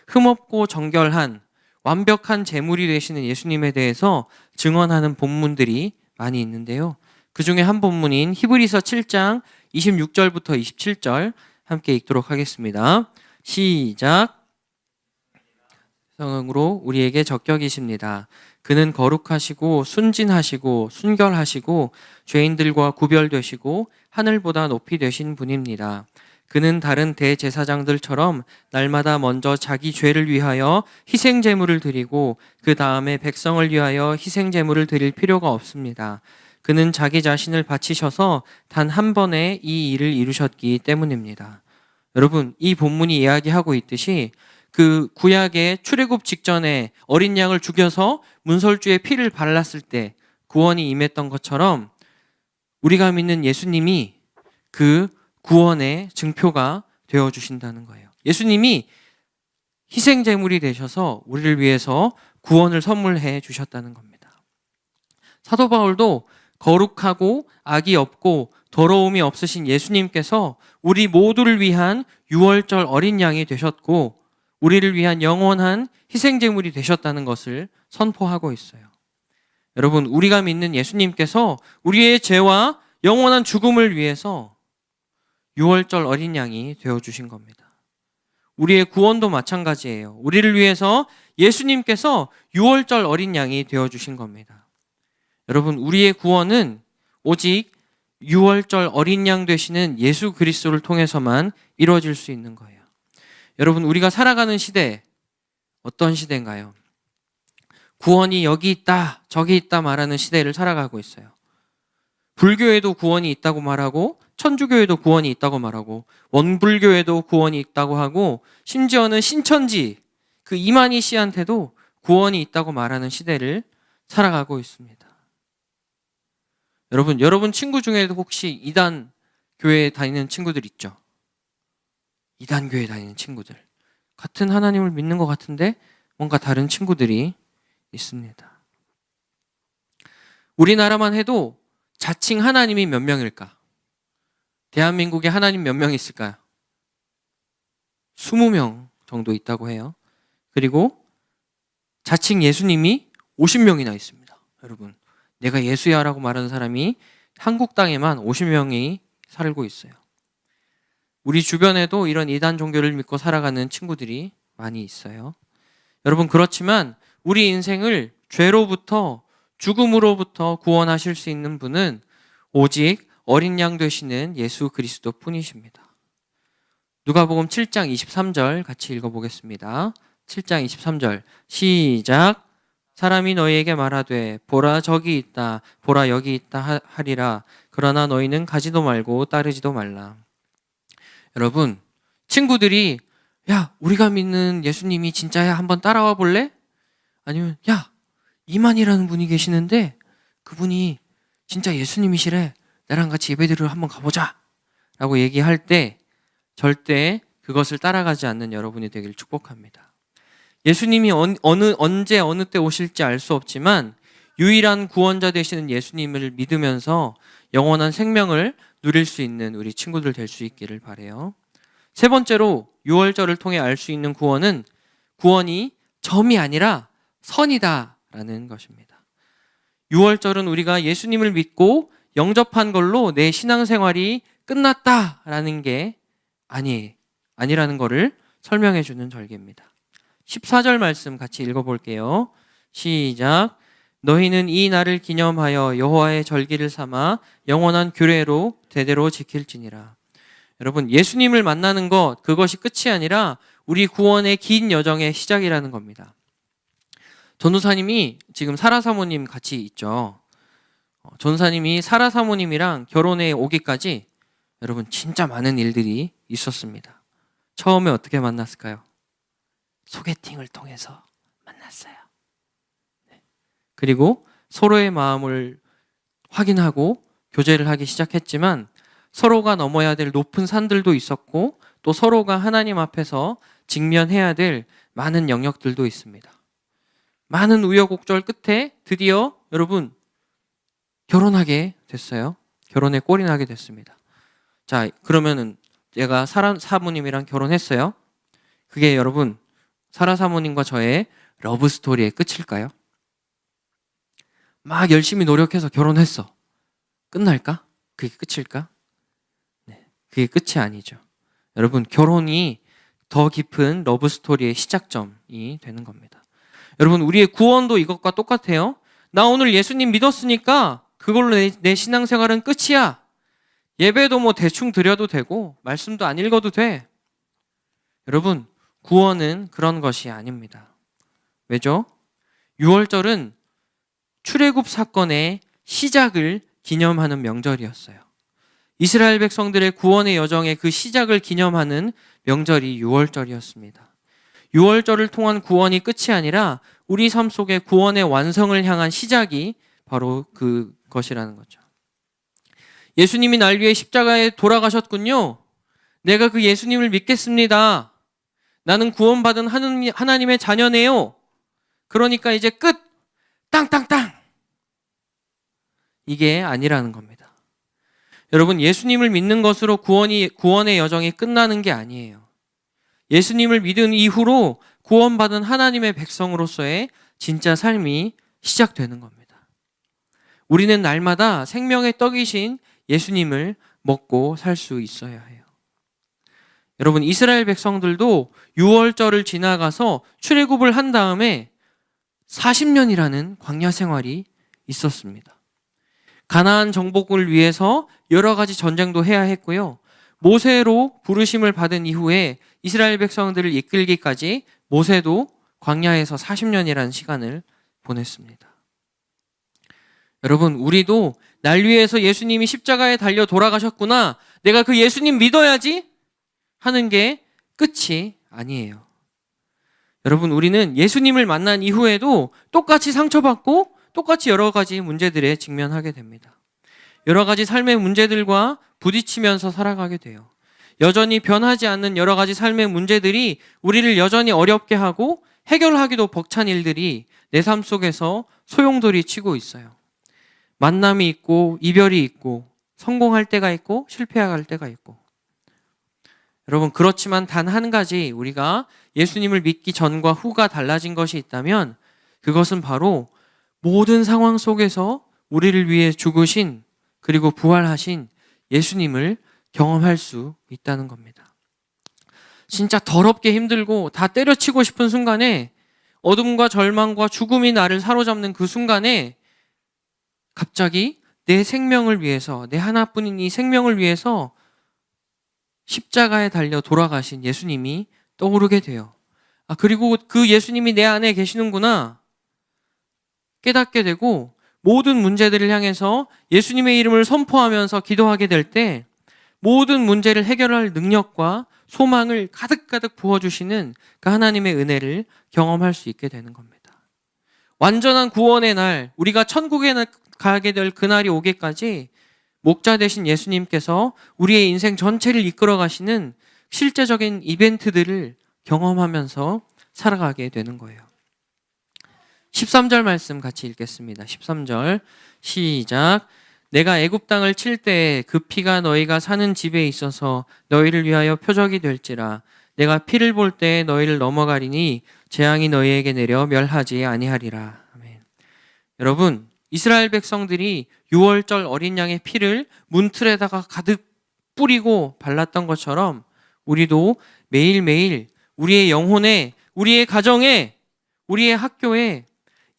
흠없고 정결한 완벽한 제물이 되시는 예수님에 대해서 증언하는 본문들이 많이 있는데요. 그 중에 한 본문인 히브리서 7장 26절부터 27절 함께 읽도록 하겠습니다. 시작. 성령으로 우리에게 적격이십니다. 그는 거룩하시고 순진하시고 순결하시고 죄인들과 구별되시고 하늘보다 높이 되신 분입니다. 그는 다른 대제사장들처럼 날마다 먼저 자기 죄를 위하여 희생제물을 드리고 그 다음에 백성을 위하여 희생제물을 드릴 필요가 없습니다. 그는 자기 자신을 바치셔서 단 한 번에 이 일을 이루셨기 때문입니다. 여러분, 이 본문이 이야기하고 있듯이 그 구약의 출애굽 직전에 어린 양을 죽여서 문설주에 피를 발랐을 때 구원이 임했던 것처럼 우리가 믿는 예수님이 그 구원의 증표가 되어주신다는 거예요. 예수님이 희생제물이 되셔서 우리를 위해서 구원을 선물해 주셨다는 겁니다. 사도 바울도 거룩하고 악이 없고 더러움이 없으신 예수님께서 우리 모두를 위한 유월절 어린 양이 되셨고 우리를 위한 영원한 희생제물이 되셨다는 것을 선포하고 있어요. 여러분, 우리가 믿는 예수님께서 우리의 죄와 영원한 죽음을 위해서 유월절 어린 양이 되어주신 겁니다. 우리의 구원도 마찬가지예요. 우리를 위해서 예수님께서 유월절 어린 양이 되어주신 겁니다. 여러분, 우리의 구원은 오직 유월절 어린 양 되시는 예수 그리스도를 통해서만 이루어질 수 있는 거예요. 여러분, 우리가 살아가는 시대, 어떤 시대인가요? 구원이 여기 있다, 저기 있다 말하는 시대를 살아가고 있어요. 불교에도 구원이 있다고 말하고 천주교에도 구원이 있다고 말하고 원불교에도 구원이 있다고 하고 심지어는 신천지 그 이만희 씨한테도 구원이 있다고 말하는 시대를 살아가고 있습니다. 여러분 친구 중에도 혹시 이단 교회에 다니는 친구들 있죠? 이단 교회에 다니는 친구들. 같은 하나님을 믿는 것 같은데 뭔가 다른 친구들이 있습니다. 우리나라만 해도 자칭 하나님이 몇 명일까? 대한민국에 하나님 몇 명 있을까요? 20명 정도 있다고 해요. 그리고 자칭 예수님이 50명이나 있습니다. 여러분, 내가 예수야라고 말하는 사람이 한국 땅에만 50명이 살고 있어요. 우리 주변에도 이런 이단 종교를 믿고 살아가는 친구들이 많이 있어요. 여러분, 그렇지만 우리 인생을 죄로부터 죽음으로부터 구원하실 수 있는 분은 오직 어린 양 되시는 예수 그리스도 뿐이십니다. 누가복음 7장 23절 같이 읽어보겠습니다. 7장 23절 시작. 사람이 너희에게 말하되 보라 저기 있다 보라 여기 있다 하리라. 그러나 너희는 가지도 말고 따르지도 말라. 여러분, 친구들이 야, 우리가 믿는 예수님이 진짜야, 한번 따라와 볼래? 아니면 야, 이만이라는 분이 계시는데 그분이 진짜 예수님이시래, 나랑 같이 예배드리러 한번 가보자 라고 얘기할 때 절대 그것을 따라가지 않는 여러분이 되길 축복합니다. 예수님이 언제 어느 때 오실지 알 수 없지만 유일한 구원자 되시는 예수님을 믿으면서 영원한 생명을 누릴 수 있는 우리 친구들 될 수 있기를 바라요. 세 번째로 유월절을 통해 알 수 있는 구원이 점이 아니라 선이다라는 것입니다. 유월절은 우리가 예수님을 믿고 영접한 걸로 내 신앙생활이 끝났다라는 게 아니라는 것을 설명해 주는 절기입니다. 14절 말씀 같이 읽어볼게요. 시작. 너희는 이 날을 기념하여 여호와의 절기를 삼아 영원한 규례로 대대로 지킬지니라. 여러분, 예수님을 만나는 것, 그것이 끝이 아니라 우리 구원의 긴 여정의 시작이라는 겁니다. 전도사님이 지금 사라 사모님 같이 있죠. 전도사님이 사라 사모님이랑 결혼해 오기까지 여러분 진짜 많은 일들이 있었습니다. 처음에 어떻게 만났을까요? 소개팅을 통해서 만났어요. 그리고 서로의 마음을 확인하고 교제를 하기 시작했지만 서로가 넘어야 될 높은 산들도 있었고 또 서로가 하나님 앞에서 직면해야 될 많은 영역들도 있습니다. 많은 우여곡절 끝에 드디어 여러분 결혼하게 됐어요. 결혼에 꼴이 나게 됐습니다. 자, 그러면은 제가 사라 사모님이랑 결혼했어요. 그게 여러분 사라 사모님과 저의 러브 스토리의 끝일까요? 막 열심히 노력해서 결혼했어. 끝날까? 그게 끝일까? 네, 그게 끝이 아니죠. 여러분, 결혼이 더 깊은 러브 스토리의 시작점이 되는 겁니다. 여러분, 우리의 구원도 이것과 똑같아요. 나 오늘 예수님 믿었으니까 그걸로 내 신앙생활은 끝이야. 예배도 뭐 대충 드려도 되고 말씀도 안 읽어도 돼. 여러분, 구원은 그런 것이 아닙니다. 왜죠? 유월절은 출애굽 사건의 시작을 기념하는 명절이었어요. 이스라엘 백성들의 구원의 여정의 그 시작을 기념하는 명절이 유월절이었습니다. 유월절을 통한 구원이 끝이 아니라 우리 삶 속에 구원의 완성을 향한 시작이 바로 그것이라는 거죠. 예수님이 날 위해 십자가에 돌아가셨군요. 내가 그 예수님을 믿겠습니다. 나는 구원받은 하나님의 자녀네요. 그러니까 이제 끝! 땅땅땅! 이게 아니라는 겁니다. 여러분, 예수님을 믿는 것으로 구원의 여정이 끝나는 게 아니에요. 예수님을 믿은 이후로 구원받은 하나님의 백성으로서의 진짜 삶이 시작되는 겁니다. 우리는 날마다 생명의 떡이신 예수님을 먹고 살 수 있어야 해요. 여러분, 이스라엘 백성들도 유월절을 지나가서 출애굽을 한 다음에 40년이라는 광야 생활이 있었습니다. 가나안 정복을 위해서 여러 가지 전쟁도 해야 했고요. 모세로 부르심을 받은 이후에 이스라엘 백성들을 이끌기까지 모세도 광야에서 40년이라는 시간을 보냈습니다. 여러분, 우리도 날 위해서 예수님이 십자가에 달려 돌아가셨구나, 내가 그 예수님 믿어야지 하는 게 끝이 아니에요. 여러분, 우리는 예수님을 만난 이후에도 똑같이 상처받고 똑같이 여러 가지 문제들에 직면하게 됩니다. 여러 가지 삶의 문제들과 부딪히면서 살아가게 돼요. 여전히 변하지 않는 여러 가지 삶의 문제들이 우리를 여전히 어렵게 하고 해결하기도 벅찬 일들이 내 삶 속에서 소용돌이 치고 있어요. 만남이 있고 이별이 있고 성공할 때가 있고 실패할 때가 있고. 여러분, 그렇지만 단 한 가지 우리가 예수님을 믿기 전과 후가 달라진 것이 있다면 그것은 바로 모든 상황 속에서 우리를 위해 죽으신 그리고 부활하신 예수님을 경험할 수 있다는 겁니다. 진짜 더럽게 힘들고 다 때려치고 싶은 순간에, 어둠과 절망과 죽음이 나를 사로잡는 그 순간에 갑자기 내 생명을 위해서, 내 하나뿐인 이 생명을 위해서 십자가에 달려 돌아가신 예수님이 떠오르게 돼요. 그리고 그 예수님이 내 안에 계시는구나 깨닫게 되고, 모든 문제들을 향해서 예수님의 이름을 선포하면서 기도하게 될 때 모든 문제를 해결할 능력과 소망을 가득가득 부어주시는 그 하나님의 은혜를 경험할 수 있게 되는 겁니다. 완전한 구원의 날, 우리가 천국에 가게 될 그날이 오기까지 목자 되신 예수님께서 우리의 인생 전체를 이끌어 가시는 실제적인 이벤트들을 경험하면서 살아가게 되는 거예요. 13절 말씀 같이 읽겠습니다. 13절 시작. 내가 애굽 땅을 칠 때에 그 피가 너희가 사는 집에 있어서 너희를 위하여 표적이 될지라. 내가 피를 볼 때에 너희를 넘어가리니 재앙이 너희에게 내려 멸하지 아니하리라. 아멘. 여러분, 이스라엘 백성들이 유월절 어린 양의 피를 문틀에다가 가득 뿌리고 발랐던 것처럼 우리도 매일매일 우리의 영혼에, 우리의 가정에, 우리의 학교에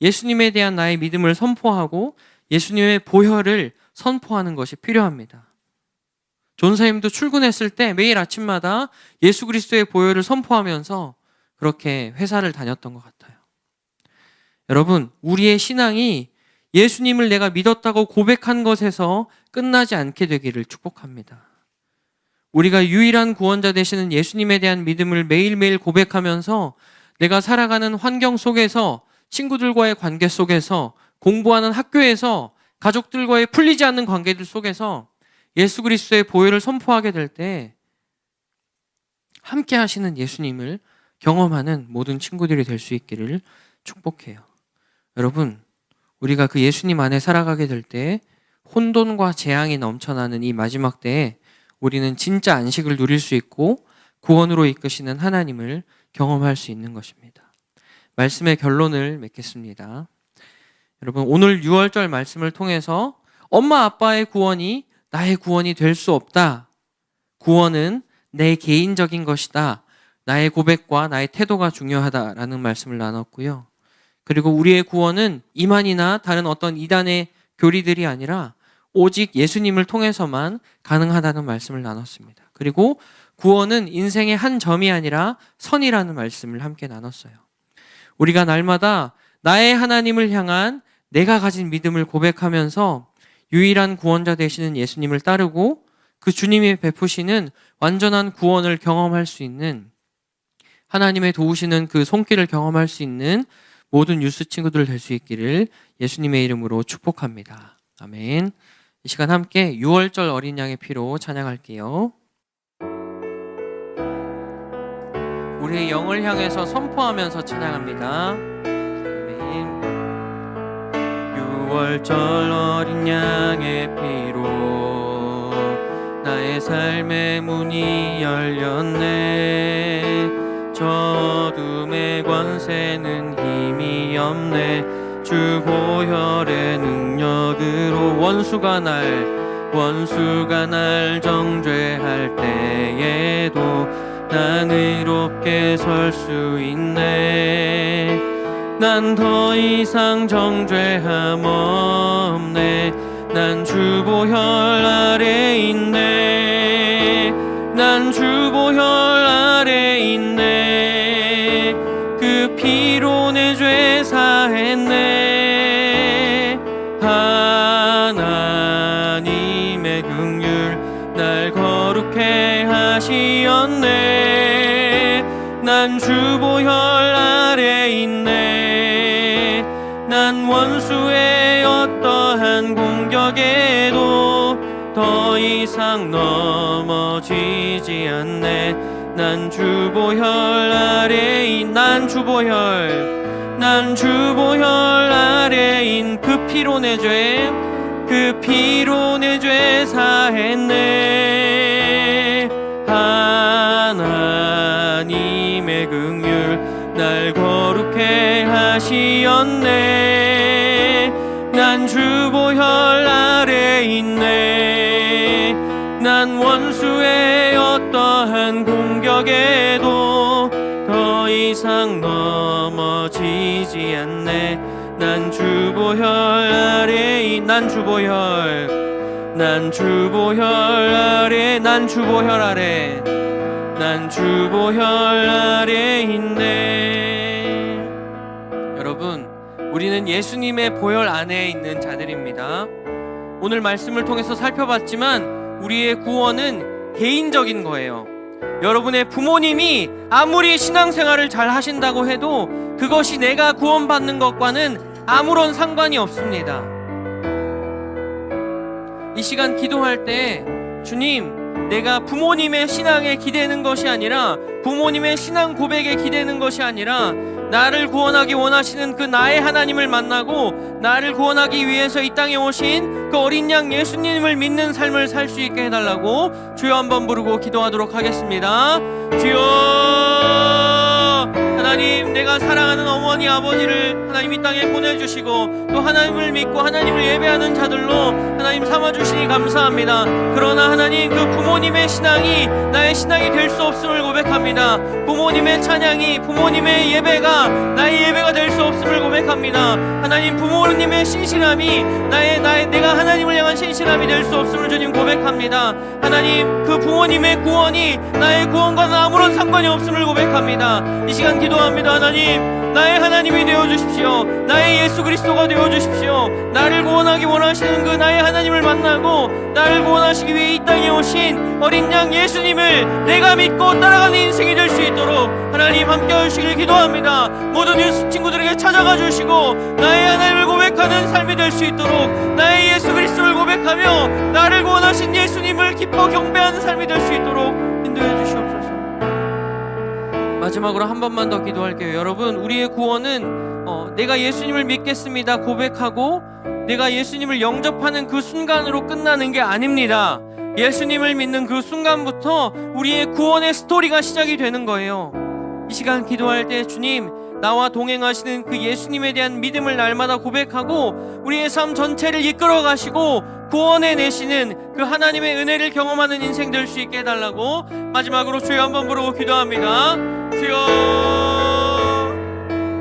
예수님에 대한 나의 믿음을 선포하고 예수님의 보혈을 선포하는 것이 필요합니다. 존사님도 출근했을 때 매일 아침마다 예수 그리스도의 보혈을 선포하면서 그렇게 회사를 다녔던 것 같아요. 여러분, 우리의 신앙이 예수님을 내가 믿었다고 고백한 것에서 끝나지 않게 되기를 축복합니다. 우리가 유일한 구원자 되시는 예수님에 대한 믿음을 매일매일 고백하면서 내가 살아가는 환경 속에서, 친구들과의 관계 속에서, 공부하는 학교에서, 가족들과의 풀리지 않는 관계들 속에서 예수 그리스도의 보혈을 선포하게 될 때 함께 하시는 예수님을 경험하는 모든 친구들이 될 수 있기를 축복해요. 여러분, 우리가 그 예수님 안에 살아가게 될 때 혼돈과 재앙이 넘쳐나는 이 마지막 때에 우리는 진짜 안식을 누릴 수 있고 구원으로 이끄시는 하나님을 경험할 수 있는 것입니다. 말씀의 결론을 맺겠습니다. 여러분, 오늘 6월절 말씀을 통해서 엄마 아빠의 구원이 나의 구원이 될 수 없다. 구원은 내 개인적인 것이다. 나의 고백과 나의 태도가 중요하다라는 말씀을 나눴고요. 그리고 우리의 구원은 이만이나 다른 어떤 이단의 교리들이 아니라 오직 예수님을 통해서만 가능하다는 말씀을 나눴습니다. 그리고 구원은 인생의 한 점이 아니라 선이라는 말씀을 함께 나눴어요. 우리가 날마다 나의 하나님을 향한 내가 가진 믿음을 고백하면서 유일한 구원자 되시는 예수님을 따르고 그 주님이 베푸시는 완전한 구원을 경험할 수 있는, 하나님의 도우시는 그 손길을 경험할 수 있는 모든 유스 친구들 될 수 있기를 예수님의 이름으로 축복합니다. 아멘. 이 시간 함께 6월절 어린 양의 피로 찬양할게요. 우리의 영을 향해서 선포하면서 찬양합니다. 아멘. 6월절 어린 양의 피로 나의 삶의 문이 열렸네. 저 어둠의 권세는 힘이 없네. 주 보혈의 능력으로 원수가 날 정죄할 때에도 난 의롭게 설 수 있네. 난 더 이상 정죄함 없네. 난 주 보혈 아래 있네. 난 주 보혈 아래 있네. 그 피로 내 죄 사했네. 하나님의 긍휼 날 거룩해 하시었네. 난 주 보혈 아래 있네. 난 원수의 어떠한 공격에도 더 이상 넘어지지 않네. 난 주 보혈 아래인, 난 주 보혈 아래인 그 피로 내 죄, 그 피로 내 죄 사했네. 하나님의 긍휼 날 거룩해 하시었네. 난 주 보혈 아래 있네. 난 원수의 어떠한 공격에도 더 이상 넘어지지 않네. 난 주보혈 아래 난 주보혈 난 주보혈 아래 난 주보혈 아래 난 주보혈 아래인데. 여러분, 우리는 예수님의 보혈 안에 있는 자들입니다. 오늘 말씀을 통해서 살펴봤지만 우리의 구원은 개인적인 거예요. 여러분의 부모님이 아무리 신앙생활을 잘 하신다고 해도 그것이 내가 구원받는 것과는 아무런 상관이 없습니다. 이 시간 기도할 때 주님, 내가 부모님의 신앙에 기대는 것이 아니라 부모님의 신앙 고백에 기대는 것이 아니라 나를 구원하기 원하시는 그 나의 하나님을 만나고 나를 구원하기 위해서 이 땅에 오신 그 어린 양 예수님을 믿는 삶을 살 수 있게 해달라고 주여 한번 부르고 기도하도록 하겠습니다. 주여, 하나님, 내가 사랑하는 어머니 아버지를 하나님 이 땅에 보내주시고 또 하나님을 믿고 하나님을 예배하는 자들로 하나님 삼아주시니 감사합니다. 그러나 하나님, 그 부모님의 신앙이 나의 신앙이 될 수 없음을 고백합니다. 부모님의 찬양이, 부모님의 예배가 나의 예배가 될 수 없음을 고백합니다. 하나님, 부모님의 신실함이 내가 하나님을 향한 신실함이 될 수 없음을 주님 고백합니다. 하나님, 그 부모님의 구원이 나의 구원과는 아무런 상관이 없음을 고백합니다. 이 시간 기도합니다. 하나님, 나의 하나님이 되어주십시오. 나의 예수 그리스도가 되어주십시오. 나를 구원하기 원하시는 그 나의 하나님을 만나고 나를 구원하시기 위해 이 땅에 오신 어린 양 예수님을 내가 믿고 따라가는 인생이 될 수 있도록 하나님 함께 하시길 기도합니다. 모든 예수 친구들에게 찾아가 주시고 나의 하나님을 고백하는 삶이 될 수 있도록 나의 예수 그리스도를 고백하며 나를 구원하신 예수님을 기뻐 경배하는 삶이 될 수 있도록 인도해 주시옵소서. 마지막으로 한 번만 더 기도할게요. 여러분, 우리의 구원은 내가 예수님을 믿겠습니다 고백하고 내가 예수님을 영접하는 그 순간으로 끝나는 게 아닙니다. 예수님을 믿는 그 순간부터 우리의 구원의 스토리가 시작이 되는 거예요. 이 시간 기도할 때 주님, 나와 동행하시는 그 예수님에 대한 믿음을 날마다 고백하고 우리의 삶 전체를 이끌어 가시고 구원해 내시는 그 하나님의 은혜를 경험하는 인생 될 수 있게 해달라고 마지막으로 주여 한번 부르고 기도합니다. 주여,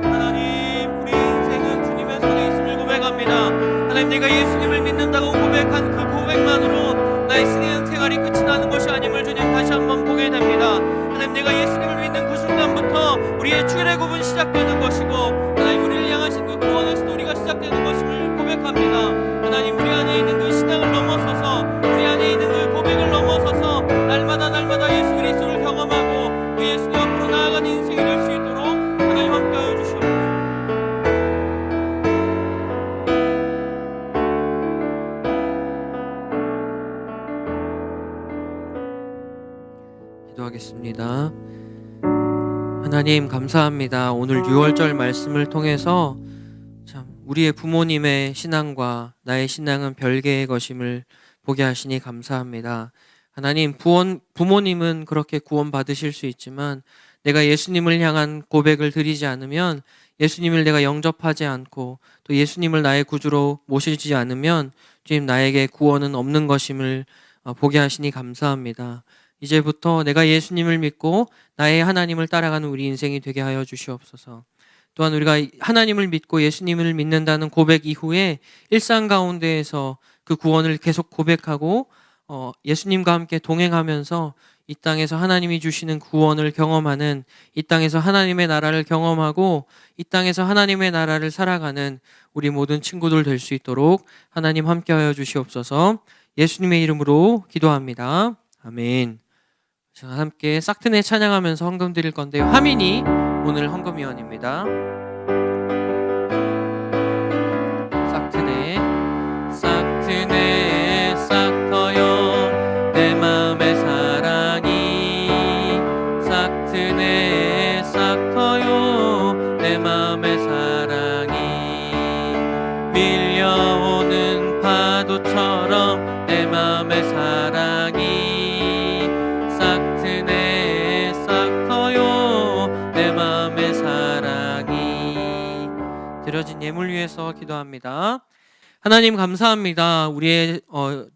하나님, 우리 인생은 주님의 손에 있음을 고백합니다. 하나님, 내가 예수님을 믿는다고 고백한 그 고백만으로 나의 신앙생활이 끝이 나는 것이 아님을 주님 다시 한번 보게 됩니다. 하나님, 내가 예수님을 믿는 그 순간부터 우리의 출애굽은 시작되는 것이고 하나님, 우리를 향하신 그 구원의 스토리가 시작되는 것임을 고백합니다. 하나님, 우리 안에 있는 그 신앙을 넘어서서 우리 안에 있는 그 고백을 넘어서서 날마다 예수 그리스도를 경험하고 그 예수님 앞으로 나아가는 인생이 될 수 있도록 하나님 함께하여 주시옵소서. 기도하겠습니다. 하나님, 감사합니다. 오늘 6월절 말씀을 통해서 참 우리의 부모님의 신앙과 나의 신앙은 별개의 것임을 보게 하시니 감사합니다. 하나님, 부모님은 그렇게 구원 받으실 수 있지만 내가 예수님을 향한 고백을 드리지 않으면, 예수님을 내가 영접하지 않고 또 예수님을 나의 구주로 모시지 않으면 주님, 나에게 구원은 없는 것임을 보게 하시니 감사합니다. 이제부터 내가 예수님을 믿고 나의 하나님을 따라가는 우리 인생이 되게 하여 주시옵소서. 또한 우리가 하나님을 믿고 예수님을 믿는다는 고백 이후에 일상 가운데에서 그 구원을 계속 고백하고 예수님과 함께 동행하면서 이 땅에서 하나님이 주시는 구원을 경험하는, 이 땅에서 하나님의 나라를 경험하고 이 땅에서 하나님의 나라를 살아가는 우리 모든 친구들 될 수 있도록 하나님 함께하여 주시옵소서. 예수님의 이름으로 기도합니다. 아멘. 제가 함께 싹트네 찬양하면서 헌금 드릴 건데요. 하민이 오늘 헌금위원입니다. 싹트네 싹 터요 내 맘의 사랑이, 싹트네 싹 터요 내 맘의 사랑이, 밀려오는 파도처럼 내 맘의 사랑이 드려진 예물 위해서 기도합니다. 하나님, 감사합니다. 우리의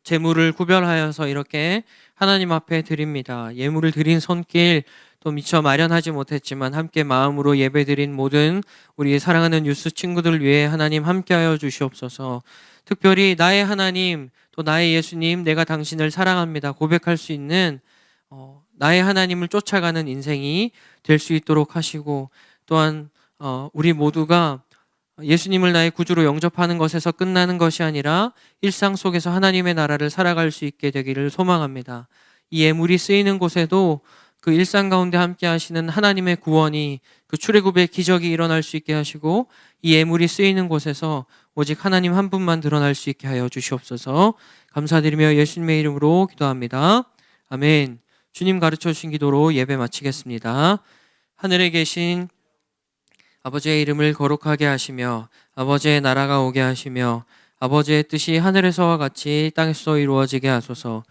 재물을 구별하여서 이렇게 하나님 앞에 드립니다. 예물을 드린 손길, 또 미처 마련하지 못했지만 함께 마음으로 예배드린 모든 우리 사랑하는 뉴스 친구들을 위해 하나님 함께하여 주시옵소서. 특별히 나의 하나님 또 나의 예수님, 내가 당신을 사랑합니다 고백할 수 있는 나의 하나님을 쫓아가는 인생이 될 수 있도록 하시고, 또한 우리 모두가 예수님을 나의 구주로 영접하는 것에서 끝나는 것이 아니라 일상 속에서 하나님의 나라를 살아갈 수 있게 되기를 소망합니다. 이 예물이 쓰이는 곳에도 그 일상 가운데 함께 하시는 하나님의 구원이, 그 출애굽의 기적이 일어날 수 있게 하시고, 이 예물이 쓰이는 곳에서 오직 하나님 한 분만 드러날 수 있게 하여 주시옵소서. 감사드리며 예수님의 이름으로 기도합니다. 아멘. 주님 가르쳐 주신 기도로 예배 마치겠습니다. 하늘에 계신 아버지의 이름을 거룩하게 하시며 아버지의 나라가 오게 하시며 아버지의 뜻이 하늘에서와 같이 땅에서 이루어지게 하소서.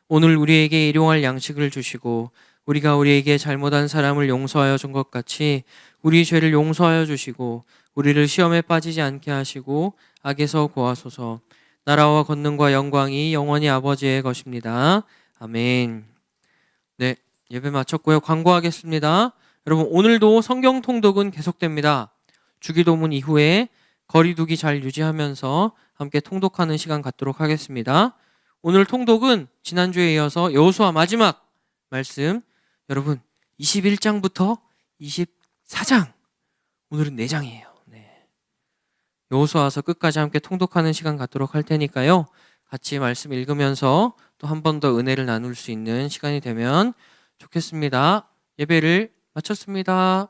오늘 우리에게 일용할 양식을 주시고 우리가 우리에게 잘못한 사람을 용서하여 준 것 같이 우리 죄를 용서하여 주시고 우리를 시험에 빠지지 않게 하시고 악에서 구하소서. 나라와 권능과 영광이 영원히 아버지의 것입니다. 아멘. 네, 예배 마쳤고요. 광고하겠습니다. 여러분, 오늘도 성경 통독은 계속됩니다. 주기도문 이후에 거리두기 잘 유지하면서 함께 통독하는 시간 갖도록 하겠습니다. 오늘 통독은 지난주에 이어서 여호수아 마지막 말씀, 여러분 21장부터 24장, 오늘은 4장이에요. 네. 여호수아서 끝까지 함께 통독하는 시간 갖도록 할 테니까요. 같이 말씀 읽으면서 또 한 번 더 은혜를 나눌 수 있는 시간이 되면 좋겠습니다. 예배를 마쳤습니다.